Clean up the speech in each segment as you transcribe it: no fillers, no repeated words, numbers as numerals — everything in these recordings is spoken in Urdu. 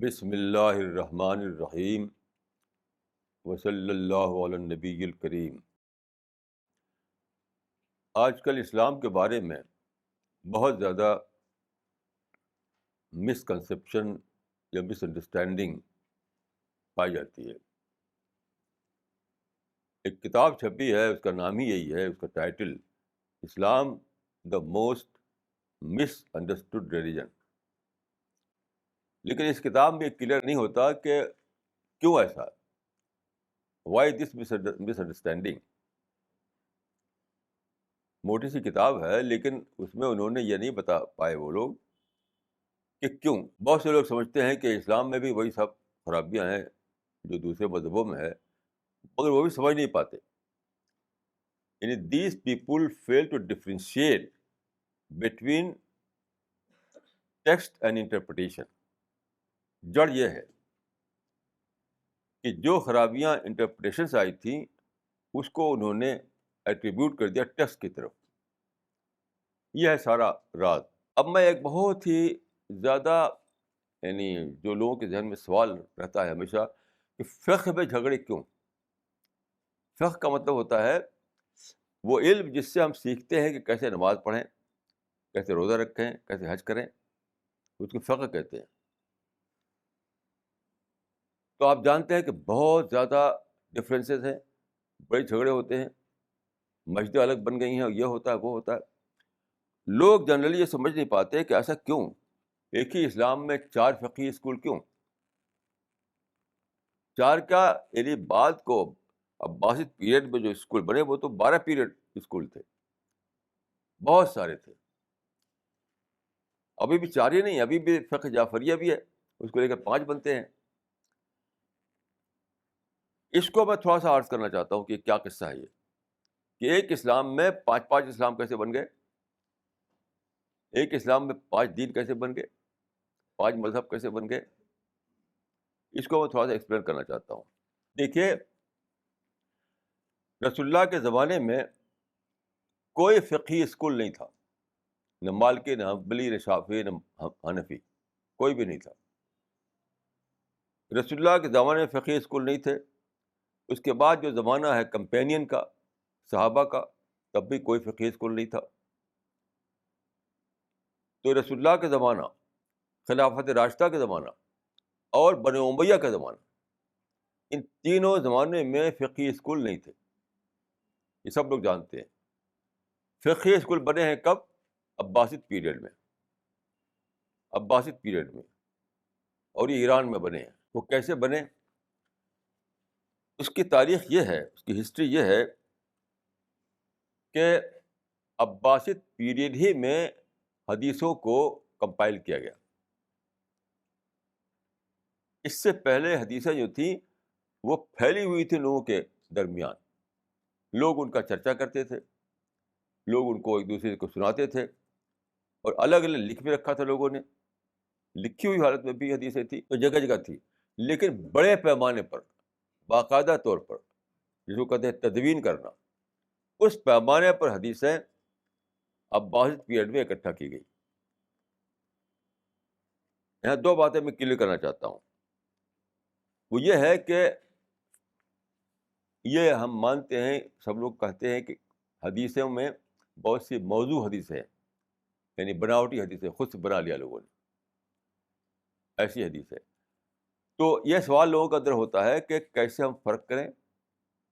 بسم اللہ الرحمن الرحیم وصلی اللہ علی النبی الکریم۔ آج کل اسلام کے بارے میں بہت زیادہ مسکنسیپشن یا مس انڈرسٹینڈنگ پائی جاتی ہے۔ ایک کتاب چھپی ہے، اس کا نام ہی یہی ہے، اس کا title Islam the most miss understood religion. لیکن اس کتاب میں کلیئر نہیں ہوتا کہ کیوں ایسا، وائی دس مس انڈرسٹینڈنگ۔ موٹی سی کتاب ہے لیکن اس میں انہوں نے یہ نہیں بتا پائے وہ لوگ کہ کیوں۔ بہت سے لوگ سمجھتے ہیں کہ اسلام میں بھی وہی سب خرابیاں ہیں جو دوسرے مذہبوں میں ہے، مگر وہ بھی سمجھ نہیں پاتے۔ یعنی these people fail to differentiate between text and interpretation. جڑ یہ ہے کہ جو خرابیاں انٹرپریٹیشن سے آئی تھیں اس کو انہوں نے ایٹریبیوٹ کر دیا ٹیکسٹ کی طرف۔ یہ ہے سارا راز۔ اب میں ایک بہت ہی زیادہ یعنی جو لوگوں کے ذہن میں سوال رہتا ہے ہمیشہ کہ فقہ میں جھگڑے کیوں؟ فقہ کا مطلب ہوتا ہے وہ علم جس سے ہم سیکھتے ہیں کہ کیسے نماز پڑھیں، کیسے روزہ رکھیں، کیسے حج کریں، اس کو فقہ کہتے ہیں۔ تو آپ جانتے ہیں کہ بہت زیادہ ڈفرینسز ہیں، بڑے جھگڑے ہوتے ہیں، مسجدیں الگ بن گئی ہیں، یہ ہوتا ہے وہ ہوتا ہے۔ لوگ جنرلی یہ سمجھ نہیں پاتے کہ ایسا کیوں، ایک ہی اسلام میں 4 فقہی اسکول کیوں؟ 4 کا یعنی بعد کو عباسد پیریڈ میں جو اسکول بنے وہ تو 12 پیریڈ اسکول تھے، بہت سارے تھے۔ ابھی بھی 4 ہی نہیں، ابھی بھی فقہ جعفریہ بھی ہے، اس کو لے کر 5 بنتے ہیں۔ اس کو میں تھوڑا سا عرض کرنا چاہتا ہوں کہ کیا قصہ ہے یہ، کہ ایک اسلام میں 5 اسلام کیسے بن گئے، ایک اسلام میں 5 دین کیسے بن گئے، 5 مذہب کیسے بن گئے، اس کو میں تھوڑا سا ایکسپلین کرنا چاہتا ہوں۔ دیکھیے، رسول اللہ کے زمانے میں کوئی فقہی اسکول نہیں تھا، نہ مالکی، نہ حنبلی، نہ شافعی، نہ حنفی، کوئی بھی نہیں تھا۔ رسول اللہ کے زمانے میں فقہی اسکول نہیں تھے۔ اس کے بعد جو زمانہ ہے کمپینین کا، صحابہ کا، تب بھی کوئی فقہی اسکول نہیں تھا۔ تو رسول اللہ کے زمانہ، خلافت راشدہ کے زمانہ اور بنی امیہ کا زمانہ، ان تینوں زمانے میں فقہی اسکول نہیں تھے، یہ سب لوگ جانتے ہیں۔ فقہی اسکول بنے ہیں کب؟ عباسد پیریڈ میں، عباسد پیریڈ میں، اور یہ ایران میں بنے ہیں۔ وہ کیسے بنے؟ اس کی تاریخ یہ ہے، اس کی ہسٹری یہ ہے کہ عباسد پیریڈ ہی میں حدیثوں کو کمپائل کیا گیا۔ اس سے پہلے حدیثیں جو تھیں وہ پھیلی ہوئی تھی لوگوں کے درمیان، لوگ ان کا چرچا کرتے تھے، لوگ ان کو ایک دوسرے کو سناتے تھے، اور الگ الگ لکھ بھی رکھا تھا لوگوں نے، لکھی ہوئی حالت میں بھی حدیثیں تھیں، تو جگہ جگہ تھی، لیکن بڑے پیمانے پر، باقاعدہ طور پر، جس کو کہتے ہیں تدوین کرنا، اس پیمانے پر حدیثیں عباسد پیریڈ میں اکٹھا کی گئی۔ یہاں 2 باتیں میں کلیئر کرنا چاہتا ہوں۔ وہ یہ ہے کہ یہ ہم مانتے ہیں، سب لوگ کہتے ہیں کہ حدیثوں میں بہت سی موضوع حدیثیں ہیں، یعنی بناوٹی حدیثیں، خود سے بنا لیا لوگوں نے، ایسی حدیث ہے۔ تو یہ سوال لوگوں کے اندر ہوتا ہے کہ کیسے ہم فرق کریں،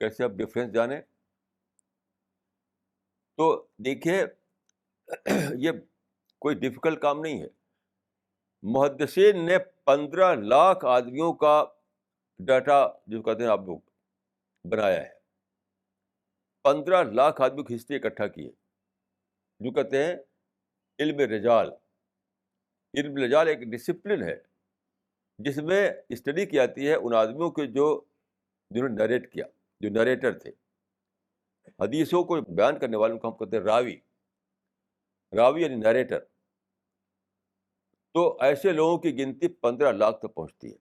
کیسے ہم ڈفرینس جانیں۔ تو دیکھیے، یہ کوئی ڈیفیکلٹ کام نہیں ہے۔ محدثین نے 15 لاکھ آدمیوں کا ڈاٹا، جو کہتے ہیں آپ لوگ، بنایا ہے۔ 15 لاکھ آدمیوں کی ہسٹری اکٹھا کی ہے، جو کہتے ہیں علم رجال۔ علم رجال ایک ڈسپلن ہے جس میں اسٹڈی کی جاتی ہے ان آدمیوں کے جنہوں نے نریٹ کیا، جو نریٹر تھے۔ حدیثوں کو بیان کرنے والوں کو ہم کہتے ہیں راوی، راوی یعنی نریٹر۔ تو ایسے لوگوں کی گنتی 15 لاکھ تک پہنچتی ہے۔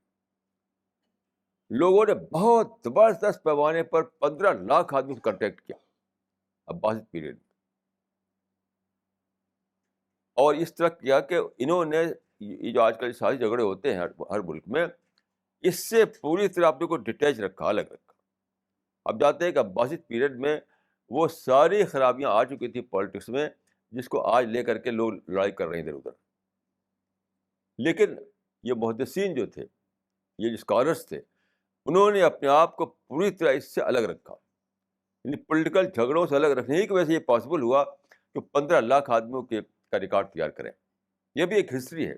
لوگوں نے بہت زبردست پیمانے پر 15 لاکھ آدمی سے کانٹیکٹ کیا عباسد پیریڈ میں، اور اس طرح کیا کہ انہوں نے یہ جو آج کل ساری جھگڑے ہوتے ہیں ہر ملک میں، اس سے پوری طرح اپنے کو ڈیٹیچ رکھا، الگ رکھا. اب جانتے ہیں کہ عباسد پیریڈ میں وہ ساری خرابیاں آ چکی تھی پالیٹکس میں، جس کو آج لے کر کے لوگ لڑائی کر رہے ہیں ادھر ادھر. لیکن یہ محدثین جو تھے، یہ جو اسکالرس تھے، انہوں نے اپنے آپ کو پوری طرح اس سے الگ رکھا. یعنی پولیٹیکل جھگڑوں سے الگ رکھنے کی وجہ سے یہ پاسبل ہوا کہ 15 لاکھ آدمیوں کا ریکارڈ تیار کریں. یہ بھی ایک ہسٹری ہے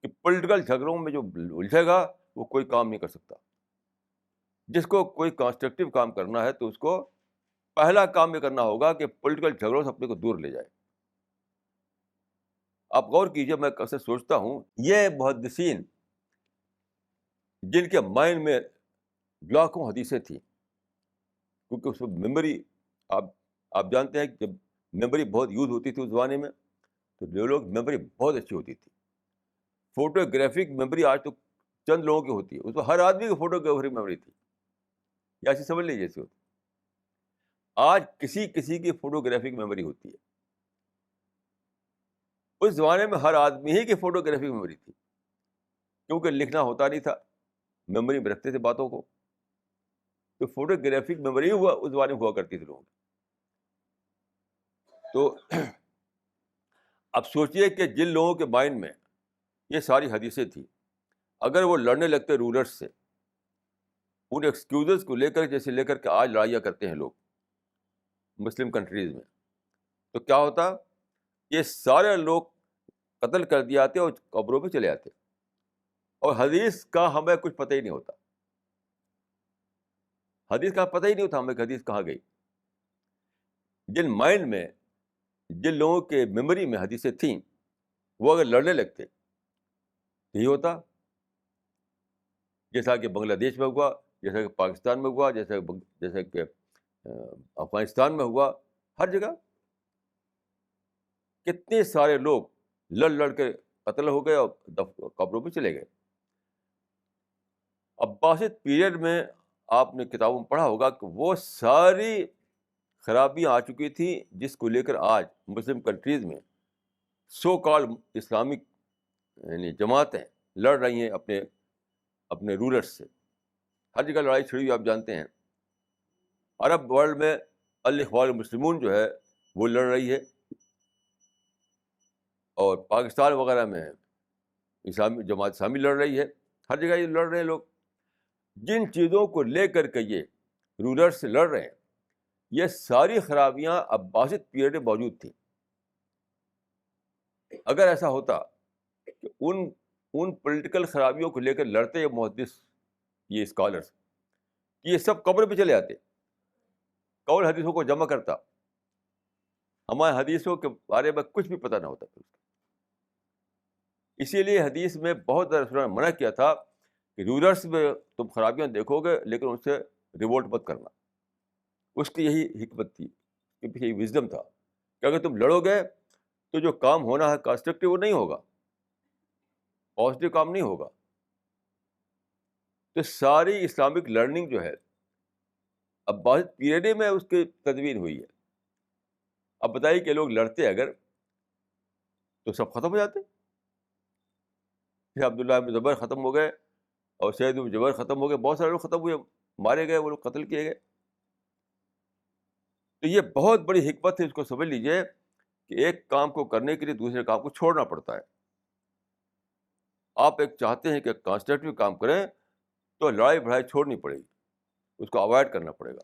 کہ پولیٹیکل جھگڑوں میں جو الجھے گا وہ کوئی کام نہیں کر سکتا. جس کو کوئی کنسٹرکٹیو کام کرنا ہے تو اس کو پہلا کام یہ کرنا ہوگا کہ پولیٹیکل جھگڑوں سے اپنے کو دور لے جائے. آپ غور کیجئے، میں اکثر سوچتا ہوں یہ محدثین جن کے مائنڈ میں لاکھوں حدیثیں تھیں، کیونکہ اس میں میموری، آپ جانتے ہیں کہ جب میموری بہت یوز ہوتی تھی اس زمانے میں تو جو لوگ میموری بہت اچھی ہوتی تھی. فوٹوگرافک میموری آج تو چند لوگوں کی ہوتی ہے، اس میں ہر آدمی کی فوٹوگرافک میموری تھی. یا ایسے سمجھ لیجیے جیسے ہوتی. آج کسی کی فوٹوگرافک میموری ہوتی ہے. اس زمانے میں ہر آدمی ہی کی فوٹوگرافک میموری تھی، کیونکہ لکھنا ہوتا نہیں تھا، میموری میں رکھتے تھے باتوں کو. تو فوٹوگرافک میموری اس زمانے میں ہوا کرتی تھی لوگوں کی. تو اب سوچئے کہ جن لوگوں کے مائنڈ میں یہ ساری حدیثیں تھیں، اگر وہ لڑنے لگتے رولرز سے ان ایکسکیوزز کو لے کر، جیسے لے کر کے آج لڑائیاں کرتے ہیں لوگ مسلم کنٹریز میں، تو کیا ہوتا؟ یہ سارے لوگ قتل کر دیے جاتے اور قبروں پہ چلے جاتے، اور حدیث کا ہمیں کچھ پتہ ہی نہیں ہوتا. حدیث کا پتہ ہی نہیں ہوتا ہمیں کہ حدیث کہاں گئی. جن مائنڈ میں، جن لوگوں کے میموری میں حدیثیں تھیں، وہ اگر لڑنے لگتے یہی ہوتا. جیسا کہ بنگلہ دیش میں ہوا، جیسا کہ پاکستان میں ہوا، جیسا کہ افغانستان میں ہوا، ہر جگہ کتنے سارے لوگ لڑ کے قتل ہو گئے اور قبروں پہ چلے گئے. عباسد پیریڈ میں آپ نے کتابوں میں پڑھا ہوگا کہ وہ ساری خرابیاں آ چکی تھیں جس کو لے کر آج مسلم کنٹریز میں سو کال اسلامک یعنی جماعتیں لڑ رہی ہیں اپنے رولرز سے. ہر جگہ لڑائی چھڑی ہوئی آپ جانتے ہیں. عرب ورلڈ میں الاخوان المسلمون جو ہے وہ لڑ رہی ہے، اور پاکستان وغیرہ میں اسلامی جماعت اسلامی لڑ رہی ہے. ہر جگہ یہ لڑ رہے ہیں لوگ. جن چیزوں کو لے کر کے یہ رولرز سے لڑ رہے ہیں، یہ ساری خرابیاں عباسد پیریڈ میں موجود تھیں. اگر ایسا ہوتا کہ ان پولیٹیکل خرابیوں کو لے کر لڑتے یہ محدث، یہ اسکالرس، یہ سب قبر پہ چلے جاتے. کون حدیثوں کو جمع کرتا؟ ہمارے حدیثوں کے بارے میں کچھ بھی پتہ نہ ہوتا. اسی لیے حدیث میں بہت زیادہ رسول نے منع کیا تھا کہ رولرس میں تم خرابیاں دیکھو گے لیکن ان سے ریوولٹ مت کرنا. اس کی یہی حکمت تھی، یہی وزڈم تھا کہ اگر تم لڑو گے تو جو کام ہونا ہے کنسٹرکٹیو وہ نہیں ہوگا، پازیٹیو کام نہیں ہوگا. تو ساری اسلامک لرننگ جو ہے عباسد پیریڈ میں اس کی تدوین ہوئی ہے. اب بتائیے کہ لوگ لڑتے اگر تو سب ختم ہو جاتے. عبداللہ بن زبیر ختم ہو گئے اور سعید بن جبیر ختم ہو گئے، بہت سارے لوگ ختم ہوئے، مارے گئے، وہ لوگ قتل کیے گئے. تو یہ بہت بڑی حکمت ہے، اس کو سمجھ لیجئے کہ ایک کام کو کرنے کے لیے دوسرے کام کو چھوڑنا پڑتا ہے. آپ ایک چاہتے ہیں کہ کنسٹرکٹیو کام کریں تو لڑائی بڑھائی چھوڑنی پڑے گی، اس کو اوائڈ کرنا پڑے گا.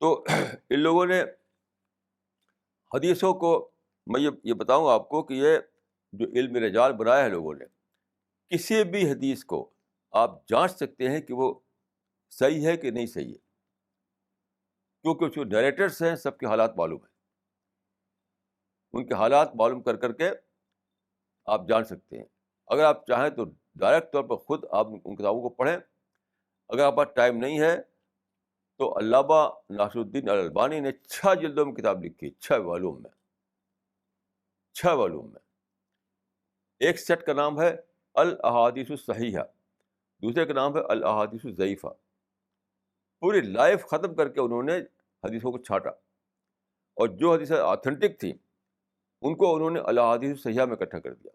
تو ان لوگوں نے حدیثوں کو، میں یہ بتاؤں آپ کو کہ یہ جو علم رجال بنایا ہے لوگوں نے، کسی بھی حدیث کو آپ جانچ سکتے ہیں کہ وہ صحیح ہے کہ نہیں صحیح ہے، کیونکہ جو ڈائریکٹرس ہیں سب کے حالات معلوم ہیں. ان کے حالات معلوم کر کر کے آپ جان سکتے ہیں. اگر آپ چاہیں تو ڈائریکٹ طور پر خود آپ ان کتابوں کو پڑھیں. اگر آپ پاس ٹائم نہیں ہے تو علامہ ناصر الدین الالبانی نے 6 جلدوں میں کتاب لکھی، 6 والیوم میں. 6 والیوم میں. ایک سیٹ کا نام ہے الاحادیث الصحیحہ، دوسرے کا نام ہے الاحادیث الضعیفہ. پوری لائف ختم کر کے انہوں نے حدیثوں کو چھانٹا، اور جو حدیثیں آتھینٹک تھیں ان کو انہوں نے الاحادیث صحیحہ میں اکٹھا کر دیا.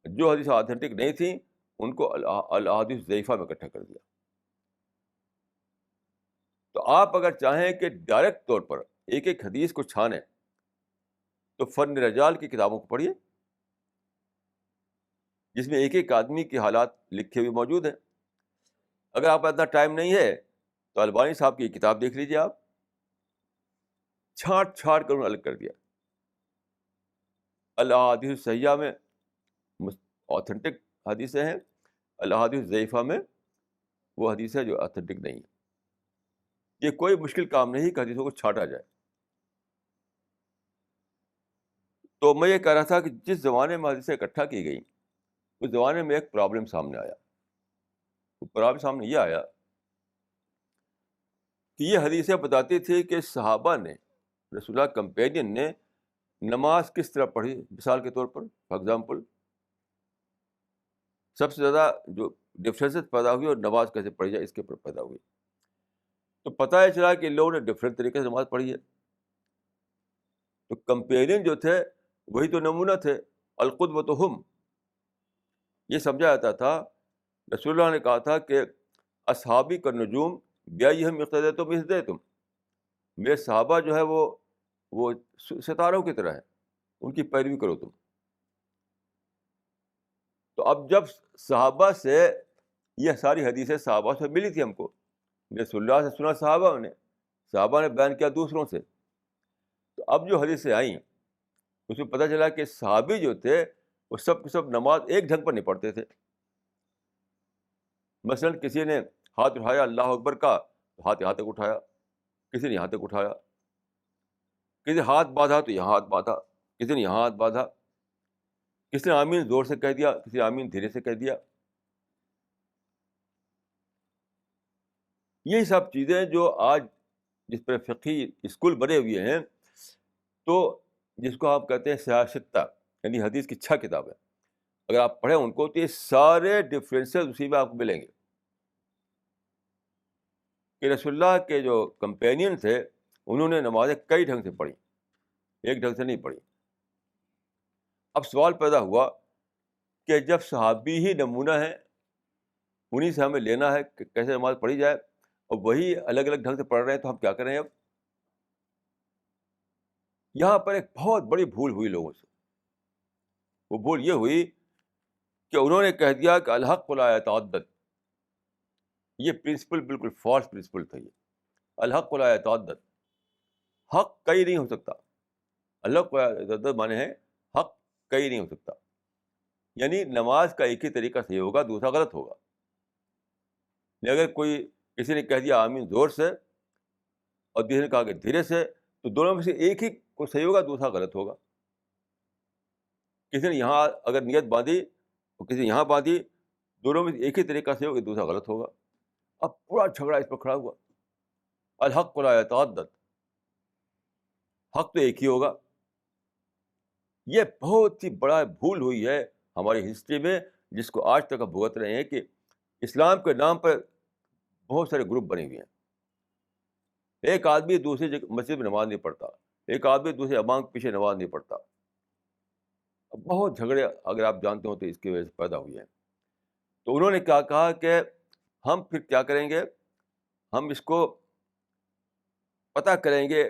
جو حدیث آتھینٹک نہیں تھیں ان کو الاحادیث ضعیفہ میں اکٹھا کر دیا. تو آپ اگر چاہیں کہ ڈائریکٹ طور پر ایک ایک حدیث کو چھانیں تو فن رجال کی کتابوں کو پڑھیے, جس میں ایک ایک آدمی کے حالات لکھے ہوئے موجود ہیں. اگر آپ اتنا ٹائم نہیں ہے تو البانی صاحب کی کتاب دیکھ لیجیے. آپ چھانٹ چھانٹ کر انہوں نے الگ کر دیا. الاحادیث صحیحہ میں آتھینٹک حدیثیں ہیں, الاحادیث ضعیفہ میں وہ حدیثیں جو آتھینٹک نہیں ہیں. یہ کوئی مشکل کام نہیں کہ حدیثوں کو چھانٹا جائے. تو میں یہ کہہ رہا تھا کہ جس زمانے میں حدیثیں اکٹھا کی گئیں اس زمانے میں ایک پرابلم سامنے آیا. وہ پرابلم سامنے یہ آیا کہ یہ حدیثیں بتاتی تھی کہ صحابہ نے, رسول اللہ کمپینین نے نماز کس طرح پڑھی. مثال کے طور پر فار ایگزامپل سب سے زیادہ جو ڈفرینسز پیدا ہوئی اور نماز کیسے پڑھی جائے اس کے اوپر پیدا ہوئی. تو پتہ یہ چلا کہ لوگوں نے ڈفرینٹ طریقے سے نماز پڑھی ہے. تو کمپینین جو تھے وہی تو نمونہ تھے, القدوۃ ہم. یہ سمجھا جاتا تھا, رسول اللہ نے کہا تھا کہ اصحابی کا نجوم بیاہم اقتدیتم اہتدیتم. میرے صحابہ جو ہے وہ ستاروں کی طرح ہیں, ان کی پیروی کرو تم. تو اب جب صحابہ سے یہ ساری حدیثیں صحابہ سے ملی تھی ہم کو, رسول اللہ سے سنا صحابہ نے بیان کیا دوسروں سے. تو اب جو حدیثیں آئیں اس میں پتہ چلا کہ صحابی جو تھے وہ سب کے سب نماز ایک ڈھنگ پر نہیں پڑھتے تھے. مثلا کسی نے ہاتھ اٹھایا اللہ اکبر کا تو ہاتھ یہاں تک اٹھایا, کسی نے یہاں تک اٹھایا. کسی نے ہاتھ باندھا تو یہاں ہاتھ باندھا, کسی نے یہاں ہاتھ باندھا. کسی نے آمین زور سے کہہ دیا, کسی نے آمین دھیرے سے کہہ دیا. یہی سب چیزیں جو آج جس پر فقہی اسکول بنے ہوئے ہیں, تو جس کو آپ کہتے ہیں سیاستہ, یعنی حدیث کی 6 کتابیں, اگر آپ پڑھیں ان کو تو یہ سارے ڈفرینسز اسی میں آپ کو ملیں گے کہ رسول اللہ کے جو کمپینین تھے انہوں نے نمازیں کئی ڈھنگ سے پڑھی, ایک ڈھنگ سے نہیں پڑھی. اب سوال پیدا ہوا کہ جب صحابی ہی نمونہ ہیں, انہیں سے ہمیں لینا ہے کہ کیسے نماز پڑھی جائے, اور وہی الگ الگ ڈھنگ سے پڑھ رہے ہیں, تو ہم کیا کریں. اب یہاں پر ایک بہت بڑی بھول ہوئی لوگوں سے. وہ بھول یہ ہوئی کہ انہوں نے کہہ دیا کہ الحق لا یتعدد. یہ پرنسپل بالکل فالس پرنسپل تھا. یہ الحق لا یتعدد, حق کئی نہیں ہو سکتا. الحق لا یتعدد مانے ہے حق کئی نہیں ہو سکتا, یعنی نماز کا ایک ہی طریقہ صحیح ہوگا, دوسرا غلط ہوگا. اگر کسی نے کہہ دیا آمین زور سے اور دوسرے نے کہا کہ دھیرے سے, تو دونوں میں سے ایک ہی کو صحیح ہوگا, دوسرا غلط ہوگا. کسی نے یہاں اگر نیت باندھی اور کسی نے یہاں باندھی, دونوں میں سے ایک ہی طریقہ سے ہوگا, دوسرا غلط ہوگا. اب پورا جھگڑا اس پر کھڑا ہوا. الحق لا یتعدد, حق تو ایک ہی ہوگا. یہ بہت ہی بڑا بھول ہوئی ہے ہماری ہسٹری میں, جس کو آج تک ہم بھگت رہے ہیں کہ اسلام کے نام پر بہت سارے گروپ بنے ہوئے ہیں. ایک آدمی دوسری مسجد میں نماز نہیں پڑھتا, ایک آدمی دوسرے امام کے پیچھے نماز نہیں پڑھتا. بہت جھگڑے اگر آپ جانتے ہو تو اس کی وجہ سے پیدا ہوئے ہیں. تو انہوں نے کیا کہا کہ ہم پھر کیا کریں گے, ہم اس کو پتہ کریں گے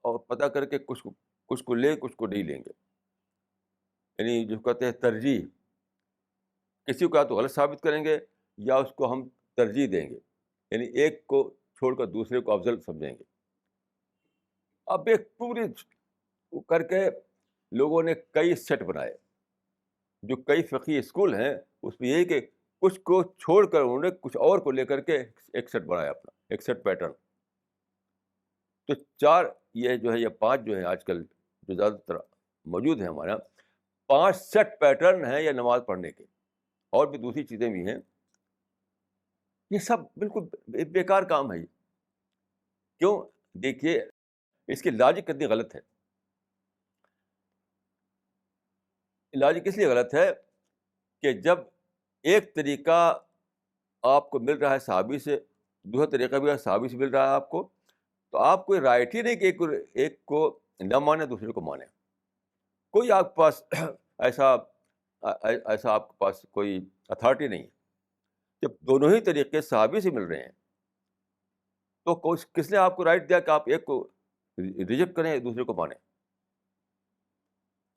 اور پتہ کر کے کچھ کو لے کچھ کو نہیں لیں گے. یعنی جو کہتے ہیں ترجیح, کسی کو یا تو غلط ثابت کریں گے یا اس کو ہم ترجیح دیں گے, یعنی ایک کو چھوڑ کر دوسرے کو افضل سمجھیں گے. اب ایک پوری کر کے لوگوں نے کئی سیٹ بنائے, جو کئی فقہی اسکول ہیں اس میں یہی کہ کچھ کو چھوڑ کر انہوں نے کچھ اور کو لے کر کے ایک سیٹ بنایا, اپنا ایک سیٹ پیٹرن. تو 4 یہ جو ہے, یہ 5 جو ہے آج کل جو زیادہ تر موجود ہیں ہمارے یہاں, 5 سیٹ پیٹرن ہیں یہ نماز پڑھنے کے, اور بھی دوسری چیزیں بھی ہیں. یہ سب بالکل بیکار کام ہے. کیوں؟ دیکھیے اس کی لاجک کتنی غلط ہے. لاجک اس لیے غلط ہے کہ جب ایک طریقہ آپ کو مل رہا ہے صحابی سے, دوسرا طریقہ بھی صحابی سے مل رہا ہے آپ کو, تو آپ کوئی رائٹ ہی نہیں کہ ایک کو نہ مانے دوسرے کو مانے. کوئی آپ کے پاس ایسا ایسا آپ کے پاس کوئی اتھارٹی نہیں ہے. جب دونوں ہی طریقے صحابی سے مل رہے ہیں تو کس نے آپ کو رائٹ دیا کہ آپ ایک کو ریجیکٹ کریں دوسرے کو مانیں؟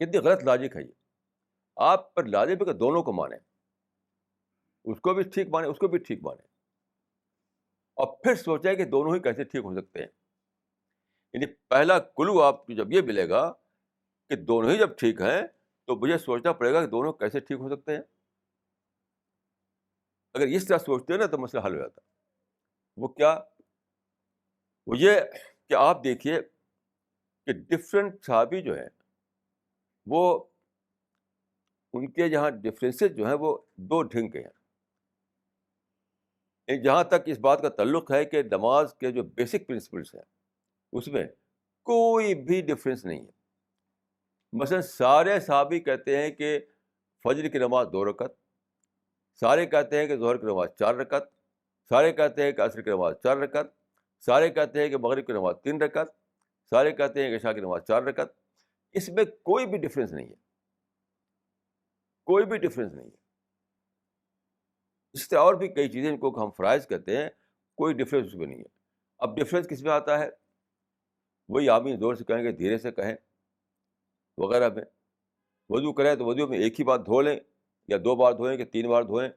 کتنی غلط لاجک ہے یہ. آپ پر لازم ہے کہ دونوں کو مانیں, اس کو بھی ٹھیک مانیں, اس کو بھی ٹھیک مانیں, اور پھر سوچیں کہ دونوں ہی کیسے ٹھیک ہو سکتے ہیں. یعنی پہلا کلو آپ کو جب یہ ملے گا کہ دونوں ہی جب ٹھیک ہیں تو مجھے سوچنا پڑے گا کہ دونوں کیسے ٹھیک ہو سکتے ہیں. اگر اس طرح سوچتے ہیں نا تو مسئلہ حل ہو جاتا. وہ کیا؟ وہ یہ کہ آپ دیکھیے کہ ڈفرینٹ صحابی جو ہیں وہ ان کے جہاں ڈفرینسز جو ہیں وہ دو ڈھنگ کے ہیں. جہاں تک اس بات کا تعلق ہے کہ نماز کے جو بیسک پرنسپلس ہیں اس میں کوئی بھی ڈفرینس نہیں ہے. مثلا سارے صحابی کہتے ہیں کہ فجر کی نماز 2 رکعت, سارے کہتے ہیں کہ ظہر کی نماز 4 رکعت, سارے کہتے ہیں کہ عصر کی نماز 4 رکعت, سارے کہتے ہیں کہ مغرب کی نماز 3 رکعت, سارے کہتے ہیں کہ عشاء کی نماز 4 رکعت. اس میں کوئی بھی ڈفرینس نہیں ہے, کوئی بھی ڈفرینس نہیں ہے. اس طرح اور بھی کئی چیزیں ان کو ہم فرائض کہتے ہیں, کوئی ڈفرینس اس میں نہیں ہے. اب ڈفرینس کس میں آتا ہے؟ وہی آدمی زور سے کہیں گے, دھیرے سے کہیں, وغیرہ میں. وضو کریں تو وضو میں ایک ہی بار دھو لیں یا 2 بار دھوئیں کہ 3 بار دھوئیں.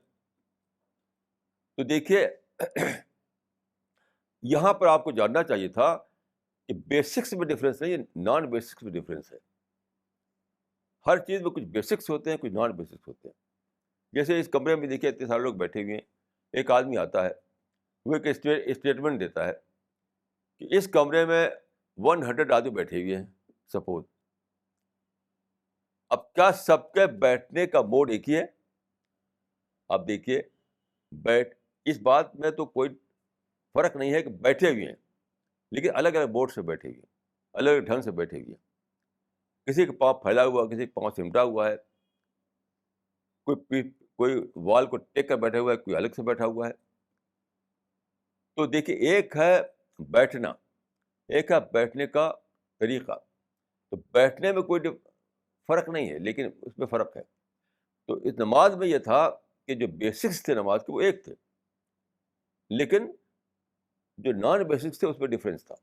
تو دیکھیے یہاں پر آپ کو جاننا چاہیے تھا کہ بیسکس میں ڈفرینس نہیں ہے, نان بیسکس میں ڈفرینس ہے. ہر چیز میں کچھ بیسکس ہوتے ہیں, کچھ نان بیسکس ہوتے ہیں. جیسے اس کمرے میں دیکھیے اتنے سارے لوگ بیٹھے ہوئے ہیں, ایک آدمی آتا ہے, وہ ایک اسٹیٹمنٹ دیتا ہے کہ اس کمرے میں 100 آدمی بیٹھے ہوئے ہیں سپوز. اب کیا سب کے بیٹھنے کا موڈ ایک ہی ہے؟ آپ دیکھیے اس بات میں تو کوئی فرق نہیں ہے کہ بیٹھے ہوئے ہیں, لیکن الگ الگ موڈ سے بیٹھے ہوئے ہیں, الگ الگ ڈھنگ سے بیٹھے ہوئے ہیں. کسی کا پاؤں پھیلا ہوا, کسی کا پاؤں سمٹا ہوا ہے, کوئی وال کو ٹیک کر بیٹھا ہوا ہے, کوئی الگ سے بیٹھا ہوا ہے. تو دیکھیے ایک ہے بیٹھنا, ایک ہے بیٹھنے کا طریقہ. تو بیٹھنے میں کوئی فرق نہیں ہے, لیکن اس میں فرق ہے. تو اس نماز میں یہ تھا کہ جو بیسکس تھے نماز کے وہ ایک تھے, لیکن جو نان بیسکس تھے اس میں ڈفرینس تھا.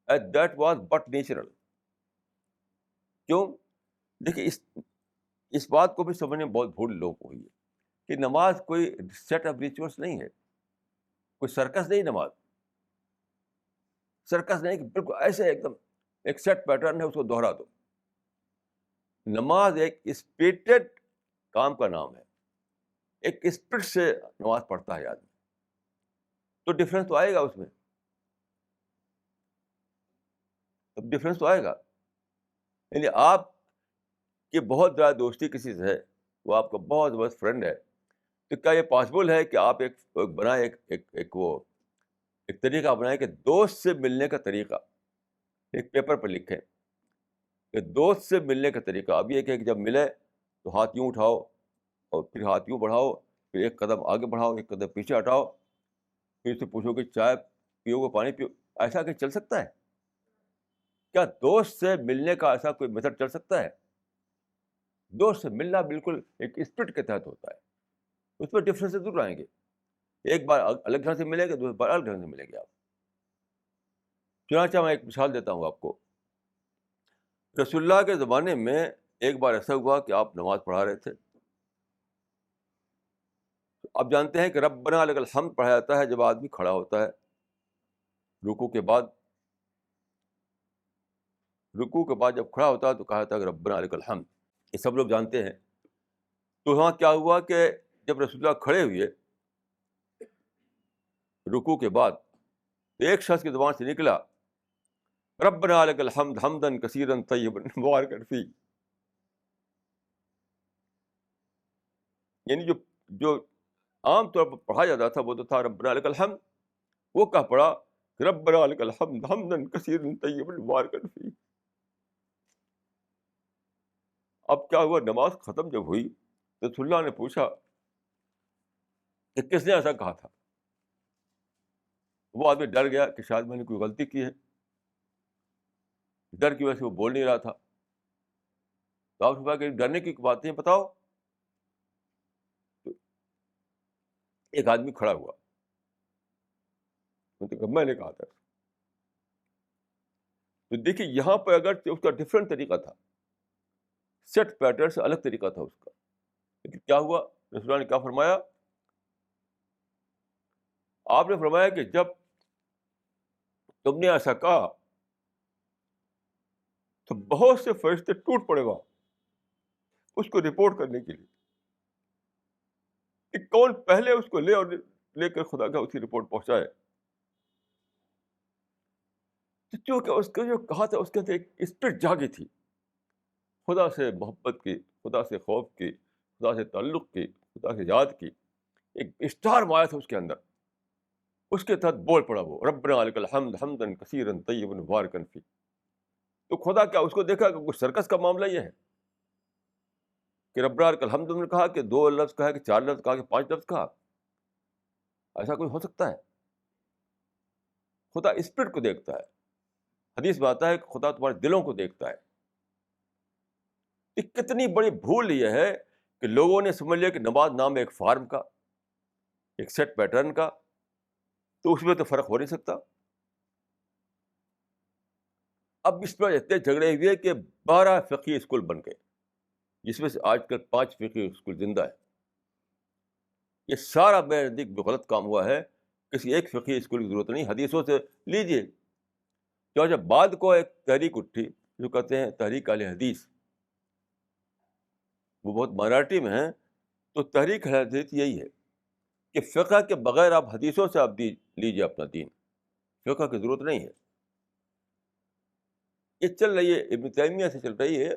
And that was but natural. کیوں؟ دیکھیے اس بات کو بھی سمجھنے میں بہت بھول لوگوں کو ہوئی ہے کہ نماز کوئی سیٹ آف ریچولس نہیں ہے, کوئی سرکس نہیں. نماز سرکس نہیں کہ بالکل ایسے ایک دم ایک سیٹ پیٹرن ہے, اس کو دوہرا دو. نماز ایک اسپرٹڈ کام کا نام ہے, ایک اسپرٹ سے نماز پڑھتا ہے آدمی, تو ڈفرینس تو آئے گا اس میں, ڈفرینس تو آئے گا. یعنی آپ کی بہت زیادہ دوستی کسی سے ہے, وہ آپ کا بہت بہت فرینڈ ہے, تو کیا یہ پاسبل ہے کہ آپ ایک بنائیں ایک طریقہ بنائیں کہ دوست سے ملنے کا طریقہ ایک پیپر پر لکھیں کہ دوست سے ملنے کا طریقہ. اب یہ کہ جب ملے تو ہاتھ یوں اٹھاؤ اور پھر ہاتھ یوں بڑھاؤ, پھر ایک قدم آگے بڑھاؤ, ایک قدم پیچھے ہٹاؤ, پھر اس سے پوچھو کہ چائے پیو گے, پانی پیو. ایسا کہ چل سکتا ہے کیا؟ دوست سے ملنے کا ایسا کوئی میتھڈ چل سکتا ہے؟ دوست سے ملنا بالکل ایک اسپرٹ کے تحت ہوتا ہے, اس میں ڈفرینس ضرور آئیں گے. ایک بار الگ ڈھنگ سے ملیں گے, دوسری بار الگ ڈھنگ سے ملیں گے آپ. چنانچہ میں ایک مثال دیتا ہوں آپ کو. رسول اللہ کے زمانے میں ایک بار ایسا ہوا کہ آپ نماز پڑھا رہے تھے. آپ جانتے ہیں کہ ربنا لک الحمد پڑھا جاتا ہے جب آدمی کھڑا ہوتا ہے رکوع کے بعد. رکوع کے بعد جب کھڑا ہوتا ہے تو کہا جاتا ہے کہ ربنا لک الحمد, یہ سب لوگ جانتے ہیں. تو وہاں کیا ہوا کہ جب رسول اللہ کھڑے ہوئے رکوع کے بعد, ایک شخص کی زبان سے نکلا ربنا لک الحمد حمدا کثیرا طیبا مبارکا فیہ. یعنی جو عام طور پر پڑھا جاتا تھا وہ تو تھا ربنا لک الحمد, وہ کہا پڑا ربنا لک الحمد حمدا کثیرا طیبا مبارکا فیہ. اب کیا ہوا, نماز ختم جب ہوئی تو رسول اللہ نے پوچھا کہ کس نے ایسا کہا تھا. وہ آدمی ڈر گیا کہ شاید میں نے کوئی غلطی کی ہے, ڈر کی وجہ سے وہ بول نہیں رہا تھا. تو آپ سے کہ ڈرنے کی بات نہیں بتاؤ. تو ایک آدمی کھڑا ہوا, میں نے کہا تھا. تو دیکھیے یہاں پہ اگر اس کا ڈفرینٹ طریقہ تھا, سیٹ پیٹرن سے الگ طریقہ تھا اس کا, لیکن کیا ہوا, رسول اللہ نے کیا فرمایا؟ آپ نے فرمایا کہ جب تم نے ایسا کہا تو بہت سے فرشتے ٹوٹ پڑے وہاں اس کو رپورٹ کرنے کے لیے کہ کون پہلے اس کو لے کر خدا کا اس کی رپورٹ پہنچائے. تو چونکہ اس کا جو کہا تھا اس کے اندر ایک اسپرٹ جاگی تھی, خدا سے محبت کی, خدا سے خوف کی, خدا سے تعلق کی, خدا سے یاد کی, ایک اسٹار مایا تھا اس کے اندر. اس کے تحت بول پڑا وہ ربنا لک الحمد حمدا کثیرا طیبا مبارکا فی. تو خدا کیا اس کو دیکھا کہ کچھ سرکس کا معاملہ یہ ہے کہ ربنا لک الحمد نے کہا کہ 2 لفظ کہا کہ 4 لفظ کہا کہ 5 لفظ کہا؟ ایسا کوئی ہو سکتا ہے؟ خدا اسپرٹ کو دیکھتا ہے. حدیث میں آتا ہے کہ خدا تمہارے دلوں کو دیکھتا ہے. کتنی بڑی بھول یہ ہے کہ لوگوں نے سمجھ لیا کہ نماز نام ہے ایک فارم کا, ایک سیٹ پیٹرن کا, تو اس میں تو فرق ہو نہیں سکتا. اب اس پر اتنے جھگڑے ہوئے کہ 12 فقہی اسکول بن گئے, جس میں سے آج کل 5 فقہی اسکول زندہ ہے. یہ سارا میرے نزدیک جو غلط کام ہوا ہے, کسی ایک فقہی اسکول کی ضرورت نہیں, حدیثوں سے لیجیے. جب بعد کو ایک تحریک اٹھی جو کہتے ہیں تحریک اہل حدیث, وہ بہت مائنارٹی میں ہیں, تو تحریک اہل حدیث یہی ہے کہ فقہ کے بغیر آپ حدیثوں سے آپ لیجیے اپنا دین, فقہ کی ضرورت نہیں ہے. یہ چل رہی ہے, ابن تیمیہ سے چل رہی ہے,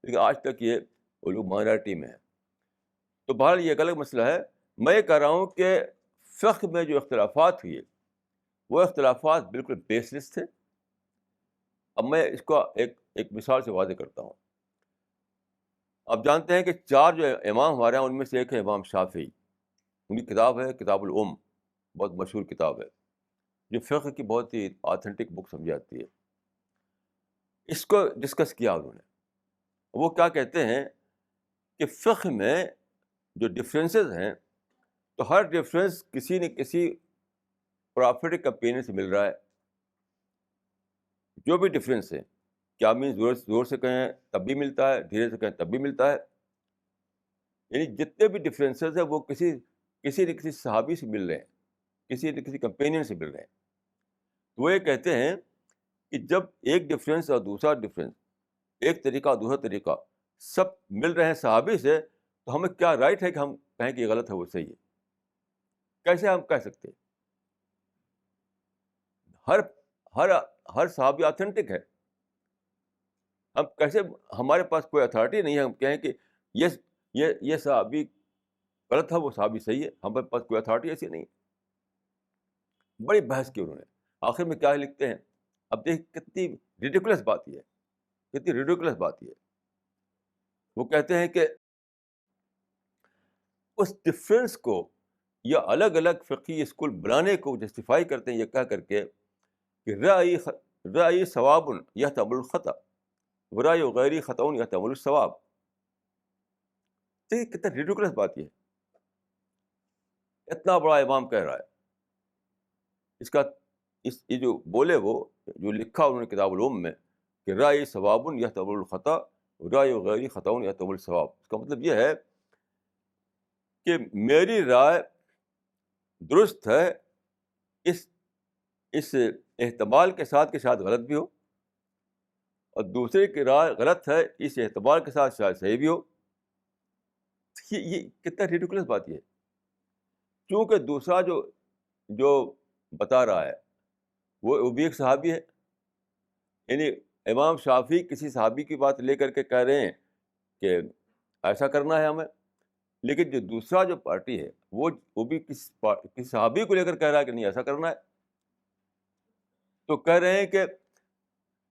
لیکن آج تک یہ وہ لوگ مائنارٹی میں ہیں. تو بہرحال یہ ایک الگ مسئلہ ہے. میں یہ کہہ رہا ہوں کہ فقہ میں جو اختلافات ہوئے وہ اختلافات بالکل بیس لیس تھے. اب میں اس کو ایک مثال سے واضح کرتا ہوں. آپ جانتے ہیں کہ 4 جو امام ہمارے ہیں ان میں سے ایک ہے امام شافعی. ان کی کتاب ہے کتاب الام, بہت مشہور کتاب ہے, جو فقہ کی بہت ہی آتھینٹک بک سمجھی جاتی ہے. اس کو ڈسکس کیا انہوں نے. وہ کیا کہتے ہیں کہ فقہ میں جو ڈفرینسز ہیں, تو ہر ڈفرینس کسی نہ کسی پرافیٹک اوپینین سے مل رہا ہے. جو بھی ڈفرینس ہے, کیا مین زور سے کہیں تب بھی ملتا ہے, دھیرے سے کہیں تب بھی ملتا ہے. یعنی جتنے بھی ڈفرینسز ہیں وہ کسی نہ کسی صحابی سے مل رہے ہیں, کسی نہ کسی کمپینین سے مل رہے ہیں. وہ یہ کہتے ہیں کہ جب ایک ڈفرینس اور دوسرا ڈفرینس, ایک طریقہ اور دوسرا طریقہ سب مل رہے ہیں صحابی سے, تو ہمیں کیا رائٹ ہے کہ ہم کہیں کہ یہ غلط ہے وہ صحیح ہے؟ کیسے ہم کہہ سکتے ہیں؟ ہر صحابی آتھینٹک ہے. ہم کیسے, ہمارے پاس کوئی اتھارٹی نہیں ہے ہم کہیں کہ یہ صحابی غلط ہے وہ صحابی صحیح ہے. ہمارے پاس کوئی اتھارٹی ایسی نہیں. بڑی بحث کی انہوں نے. آخر میں کیا لکھتے ہیں, اب دیکھ کتنی ریڈیکولس بات یہ ہے, کتنی ریڈیکولس بات یہ ہے. وہ کہتے ہیں کہ اس ڈفرینس کو یا الگ الگ فقہی اسکول بنانے کو جسٹیفائی کرتے ہیں یہ کہہ کر کے کہ رأی ثواب یحتمل الخطأ ورأی غیری خطأ یحتمل الصواب. دیکھیے کتنا ریڈیکولس بات یہ ہے. اتنا بڑا امام کہہ رہا ہے, اس کا یہ جو بولے وہ جو لکھا انہوں نے کتاب الام میں کہ رأی ثواب یحتمل الخطأ ورأی غیری خطأ یحتمل الصواب. اس کا مطلب یہ ہے کہ میری رائے درست ہے اس احتمال کے ساتھ کہ شاید غلط بھی ہو, اور دوسرے کی رائے غلط ہے اس احتمال کے ساتھ شاید صحیح بھی ہو. یہ کتنا ریڈیکولس بات یہ ہے. کیونکہ دوسرا جو بتا رہا ہے وہ بھی ایک صحابی ہے. یعنی امام شافعی کسی صحابی کی بات لے کر کے کہہ رہے ہیں کہ ایسا کرنا ہے ہمیں, لیکن جو دوسرا جو پارٹی ہے وہ بھی کسی صحابی کو لے کر کہہ رہا ہے کہ نہیں ایسا کرنا ہے. تو کہہ رہے ہیں کہ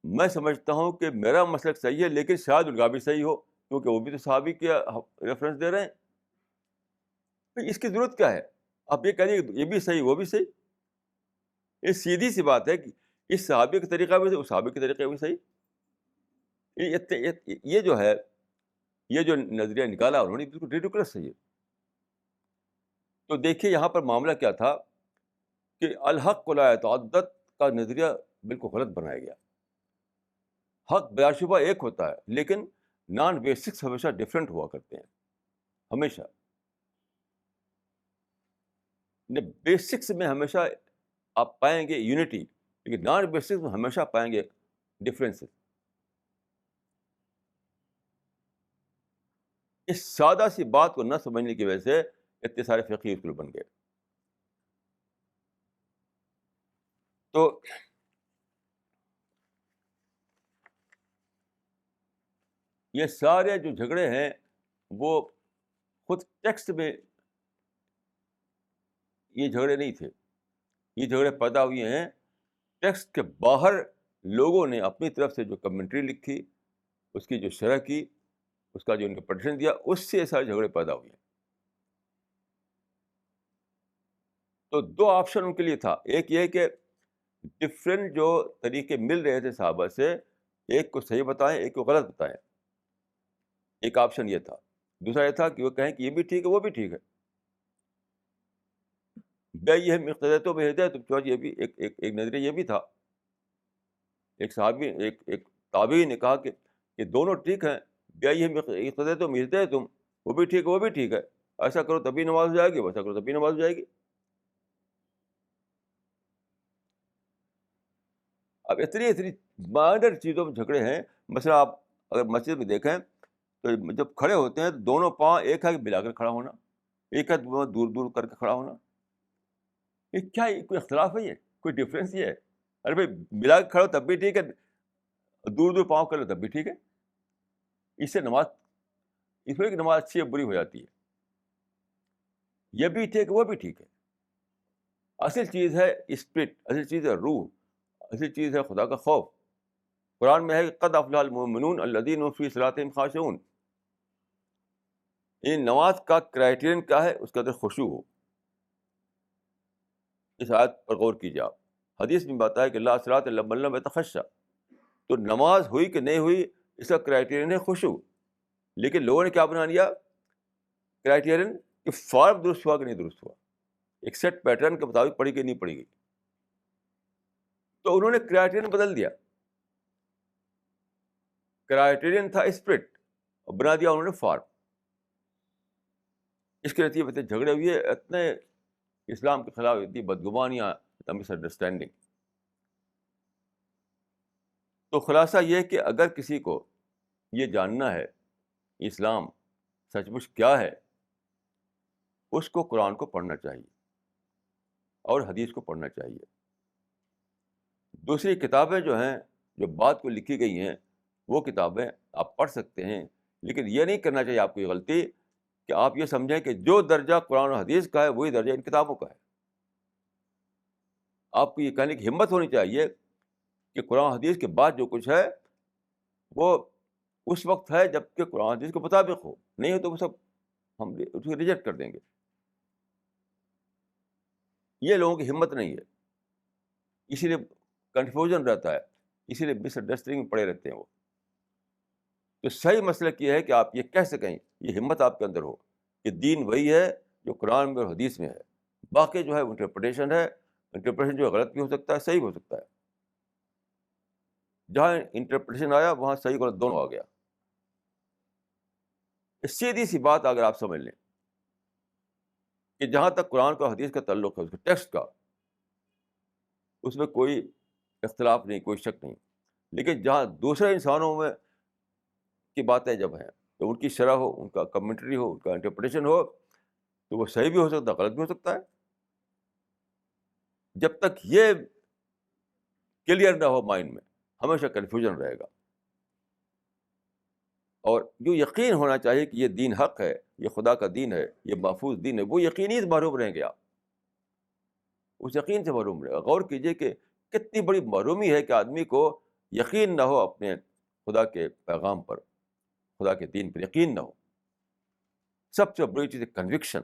میں سمجھتا ہوں کہ میرا مسلک صحیح ہے لیکن شاید ان کا بھی صحیح ہو, کیونکہ وہ بھی تو صحابی کے ریفرنس دے رہے ہیں. تو اس کی ضرورت کیا ہے؟ آپ یہ کہہ دیں کہ یہ بھی صحیح وہ بھی صحیح. یہ سیدھی سی بات ہے کہ اس صحابی کا طریقہ بھی صحیح, اس صحابی کے طریقہ بھی صحیح. یہ جو ہے یہ جو نظریہ نکالا انہوں نے بالکل ریڈیکولس ہے یہ. تو دیکھیے یہاں پر معاملہ کیا تھا کہ الحق لا یتعدد کا نظریہ بالکل غلط بنایا گیا. حق بلا شبہ ایک ہوتا ہے لیکن نان بیسکس ہمیشہ ڈفرینٹ ہوا کرتے ہیں. ہمیشہ بیسکس میں ہمیشہ آپ پائیں گے یونٹی, لیکن نان بیسکس میں ہمیشہ پائیں گے ڈفرینس. اس سادہ سی بات کو نہ سمجھنے کی وجہ سے اتنے سارے فقہی اصول بن گئے. تو یہ سارے جو جھگڑے ہیں وہ خود ٹیکسٹ میں یہ جھگڑے نہیں تھے. یہ جھگڑے پیدا ہوئے ہیں ٹیکسٹ کے باہر. لوگوں نے اپنی طرف سے جو کمنٹری لکھی, اس کی جو شرح کی, اس کا جو انٹرپریٹیشن دیا, اس سے یہ سارے جھگڑے پیدا ہوئے ہیں. تو دو آپشن ان کے لیے تھا. ایک یہ کہ ڈفرینٹ جو طریقے مل رہے تھے صحابہ سے, ایک کو صحیح بتائیں ایک کو غلط بتائیں. ایک آپشن یہ تھا. دوسرا یہ تھا کہ وہ کہیں کہ یہ بھی ٹھیک ہے وہ بھی ٹھیک ہے. یہ مقتدیت و بہدایت چوج یہ بھی ایک نظریہ یہ بھی تھا. ایک صحابی ایک تابعی نے کہا کہ دونوں ٹھیک ہیں. یہ مقتدیت و بہدایت تم, وہ بھی ٹھیک ہے وہ بھی ٹھیک ہے. ایسا کرو تبھی نماز ہو جائے گی, ویسا کرو تبھی نماز ہو جائے گی. اب اتنی مائنر چیزوں میں جھگڑے ہیں. مثلا آپ اگر مسجد میں دیکھیں تو جب کھڑے ہوتے ہیں تو دونوں پاؤں ایک ہاتھ ملا کر کھڑا ہونا, ایک ہاتھ دور دور کر کے کھڑا ہونا, یہ کیا کوئی اختلاف ہے؟ یہ کوئی ڈفرینس یہ ہے؟ ارے بھائی ملا کے کھڑا ہو تب بھی ٹھیک ہے, دور دور پاؤں کر لو تب بھی ٹھیک ہے. اس سے نماز, اس میں نماز اچھی ہے بری ہو جاتی ہے. یہ بھی ٹھیک ہے وہ بھی ٹھیک ہے. اصل چیز ہے اسپرٹ, اصل چیز ہے روح, اصل چیز ہے خدا کا خوف. قرآن میں ہے کہ قد افلح المؤمنون الذین هم فی صلاتہم خاشعون. ان نماز کا کرائیٹیرین کیا ہے؟ اس کے اندر خشوع ہو. اس آیت پر غور کیجیے آپ. حدیث میں بتایا کہ لا صلاۃ الا لمن لم یتخشع. تو نماز ہوئی کہ نہیں ہوئی اس کا کرائیٹیرین ہے خشوع. لیکن لوگوں نے کیا بنا لیا کرائیٹیرین کہ فارم درست ہوا کہ نہیں درست ہوا, ایک سیٹ پیٹرن کے مطابق پڑھی کہ نہیں پڑھی گئی. تو انہوں نے کرائیٹیرین بدل دیا. کرائیٹیرین تھا اسپرٹ اور بنا دیا انہوں نے فارم. اس کے نتیجے میں جھگڑے ہوئے اتنے, اسلام کے خلاف اتنی بدگمانیاں, مس انڈرسٹینڈنگ. تو خلاصہ یہ کہ اگر کسی کو یہ جاننا ہے اسلام سچ مچ کیا ہے, اس کو قرآن کو پڑھنا چاہیے اور حدیث کو پڑھنا چاہیے. دوسری کتابیں جو ہیں جو بعد کو لکھی گئی ہیں وہ کتابیں آپ پڑھ سکتے ہیں, لیکن یہ نہیں کرنا چاہیے آپ کو یہ غلطی کہ آپ یہ سمجھیں کہ جو درجہ قرآن و حدیث کا ہے وہی درجہ ان کتابوں کا ہے. آپ کو یہ کہنے کی ہمت ہونی چاہیے کہ قرآن و حدیث کے بعد جو کچھ ہے وہ اس وقت ہے جب کہ قرآن و حدیث کے مطابق ہو, نہیں ہو تو وہ سب ہم اس کو ریجیکٹ کر دیں گے. یہ لوگوں کی ہمت نہیں ہے, اسی لیے کنفیوژن رہتا ہے, اسی لیے مس انڈرسٹینڈنگ میں پڑے رہتے ہیں وہ. تو صحیح مسلک یہ ہے کہ آپ یہ کہہ سکیں, یہ ہمت آپ کے اندر ہو کہ دین وہی ہے جو قرآن میں اور حدیث میں ہے, باقی جو ہے انٹرپریٹیشن ہے. انٹرپریٹیشن جو غلط بھی ہو سکتا ہے صحیح بھی ہو سکتا ہے. جہاں انٹرپریٹیشن آیا وہاں صحیح غلط دونوں آ گیا. سیدھی سی بات اگر آپ سمجھ لیں کہ جہاں تک قرآن کا حدیث کا تعلق ہے, اس کے ٹیکسٹ کا, اس میں کوئی اختلاف نہیں, کوئی شک نہیں. لیکن جہاں دوسرے انسانوں میں کی باتیں جب ہیں تو ان کی شرح ہو, ان کا کمنٹری ہو, ان کا انٹرپریٹیشن ہو, تو وہ صحیح بھی ہو سکتا ہے غلط بھی ہو سکتا ہے. جب تک یہ کلیئر نہ ہو مائنڈ میں ہمیشہ کنفیوژن رہے گا. اور جو یقین ہونا چاہیے کہ یہ دین حق ہے, یہ خدا کا دین ہے, یہ محفوظ دین ہے, وہ یقینی سے محروم رہیں گے آپ, اس یقین سے محروم رہے گا. غور کیجئے کہ کتنی بڑی محرومی ہے کہ آدمی کو یقین نہ ہو اپنے خدا کے پیغام پر, خدا کے دین پر یقین نہ ہو. سب سے بڑی چیز ہے کنوکشن.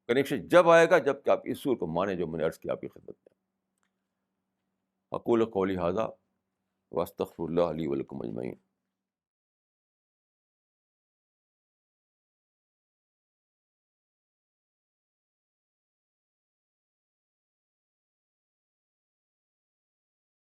کنوکشن جب آئے گا جب کہ آپ اس سور کو مانیں جو میں نے عرض کیا آپ کی خدمت میں. اقول قولی ھذا واستغفر اللہ لی ولکم اجمعین.